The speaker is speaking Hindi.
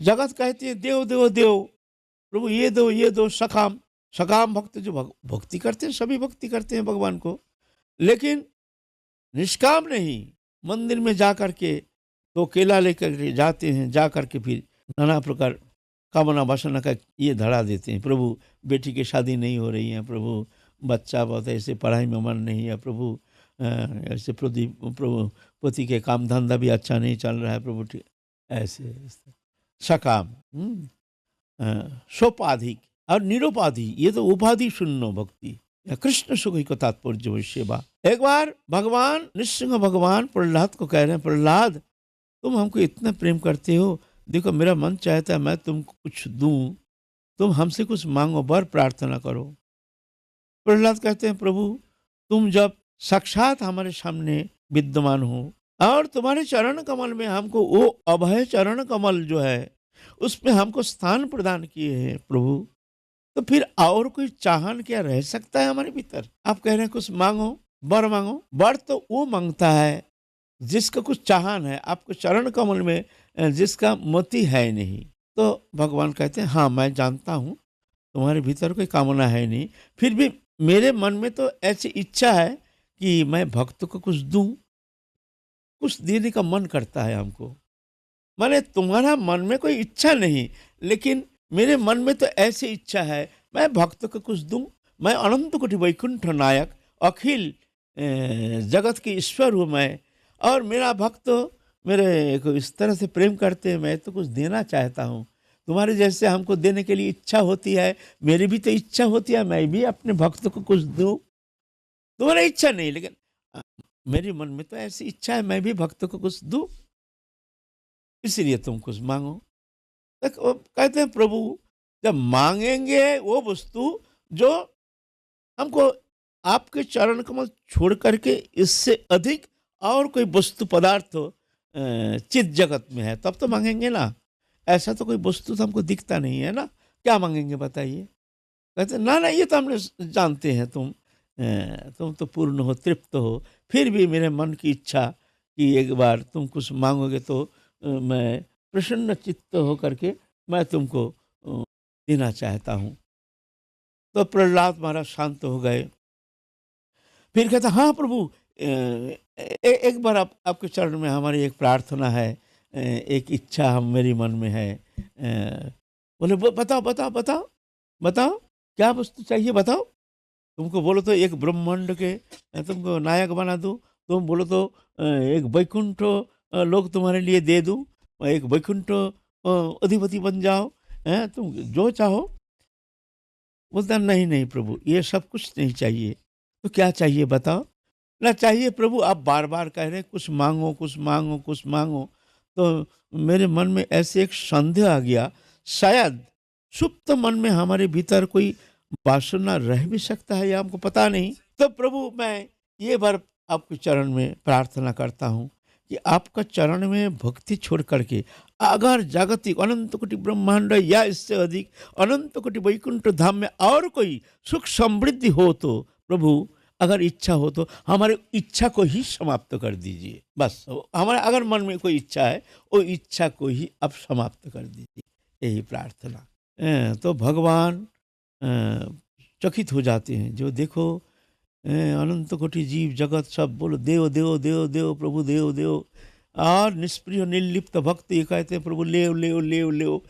जगत कहती है देव देव देव, प्रभु ये दो, सकाम। सकाम भक्त जो भक्ति करते हैं, सभी भक्ति करते हैं भगवान को, लेकिन निष्काम नहीं। मंदिर में जा करके तो केला लेकर के जाते हैं, जा करके फिर नाना प्रकार कामना वासना का ये धड़ा देते हैं। प्रभु बेटी की शादी नहीं हो रही है, प्रभु बच्चा बहुत ऐसे पढ़ाई में मन नहीं है, प्रभु ऐसे प्रभु पति के काम धंधा भी अच्छा नहीं चल रहा है, प्रभु ऐसे सकाम। सोपाधिक और निरुपाधि, ये तो उपाधि शून्य भक्ति। कृष्ण सुख को तात्पर्य सेवा। एक बार भगवान नृसिंह भगवान प्रहलाद को कह रहे हैं, प्रहलाद तुम हमको इतना प्रेम करते हो, देखो मेरा मन चाहता है मैं तुमको कुछ दूं, तुम हमसे कुछ मांगो, वर प्रार्थना करो। प्रहलाद कहते हैं प्रभु तुम जब साक्षात हमारे सामने विद्यमान हो और तुम्हारे चरण कमल में हमको वो अभय चरण कमल जो है उसमें हमको स्थान प्रदान किए हैं प्रभु, तो फिर और कोई चाहन क्या रह सकता है हमारे भीतर? आप कह रहे हैं कुछ मांगो, वर मांगो। वर तो वो मांगता है जिसका कुछ चाहन है, आपको चरण कमल में जिसका मोती है नहीं। तो भगवान कहते हैं हाँ मैं जानता हूँ तुम्हारे भीतर कोई कामना है नहीं, फिर भी मेरे मन में तो ऐसी इच्छा है कि मैं भक्त को कुछ दूं, कुछ देने का मन करता है हमको। माने तुम्हारा मन में कोई इच्छा नहीं, लेकिन मेरे मन में तो ऐसी इच्छा है मैं भक्त को कुछ दूं। मैं अनंत कोटि वैकुंठ नायक अखिल जगत की ईश्वर हूँ मैं, और मेरा भक्त मेरे को इस तरह से प्रेम करते हैं, मैं तो कुछ देना चाहता हूँ। तुम्हारे जैसे हमको देने के लिए इच्छा होती है, मेरी भी तो इच्छा होती है मैं भी अपने भक्त को कुछ दूं। तुम्हारा इच्छा नहीं, लेकिन मेरे मन में तो ऐसी इच्छा है मैं भी भक्त को कुछ दूं, इसलिए तुम कुछ मांगो। तो कहते हैं प्रभु जब मांगेंगे वो वस्तु जो हमको आपके चरण कमल छोड़ करके इससे अधिक और कोई वस्तु पदार्थ चित जगत में है, तब तो मांगेंगे ना। ऐसा तो कोई वस्तु तो हमको दिखता नहीं है ना, क्या मांगेंगे बताइए? कहते ना ना ये तो हमने जानते हैं, तुम तो पूर्ण हो, तृप्त हो, फिर भी मेरे मन की इच्छा कि एक बार तुम कुछ मांगोगे तो मैं प्रसन्न चित्त होकर के मैं तुमको देना चाहता हूँ। तो प्रहलाद महाराज शांत हो गए। फिर कहता हाँ प्रभु एक बार आपके चरण में हमारी एक प्रार्थना है, एक इच्छा हम मेरी मन में है। बोले बताओ बताओ बताओ बताओ क्या वस्तु चाहिए बताओ। तुमको बोलो तो एक ब्रह्मांड के तुमको नायक बना दूँ, तुम बोलो तो एक वैकुंठ लोग तुम्हारे लिए दे दूँ, एक वैकुंठ अधिपति बन जाओ, हैं तुम जो चाहो। बोलता नहीं नहीं प्रभु ये सब कुछ नहीं चाहिए। तो क्या चाहिए बताओ? ना चाहिए प्रभु, आप बार बार कह रहे हैं कुछ मांगो कुछ मांगो कुछ मांगो, तो मेरे मन में ऐसे एक संदेह आ गया, शायद सुप्त मन में हमारे भीतर कोई वासना रह भी सकता है या हमको पता नहीं। तो प्रभु मैं ये बार आपके चरण में प्रार्थना करता हूँ कि आपका चरण में भक्ति छोड़ करके अगर जागतिक अनंत कोटि ब्रह्मांड या इससे अधिक अनंत कोटि वैकुंठ धाम में और कोई सुख समृद्धि हो तो प्रभु अगर इच्छा हो तो हमारे इच्छा को ही समाप्त कर दीजिए। बस हमारे अगर मन में कोई इच्छा है वो इच्छा को ही अब समाप्त कर दीजिए, यही प्रार्थना। तो भगवान चकित हो जाते हैं, जो देखो अनंत कोटि जीव जगत सब बोलो देव देव देव देव प्रभु देव देव, और निष्प्रिय निर्लिप्त भक्त ये कहते हैं प्रभु ले ले ले ले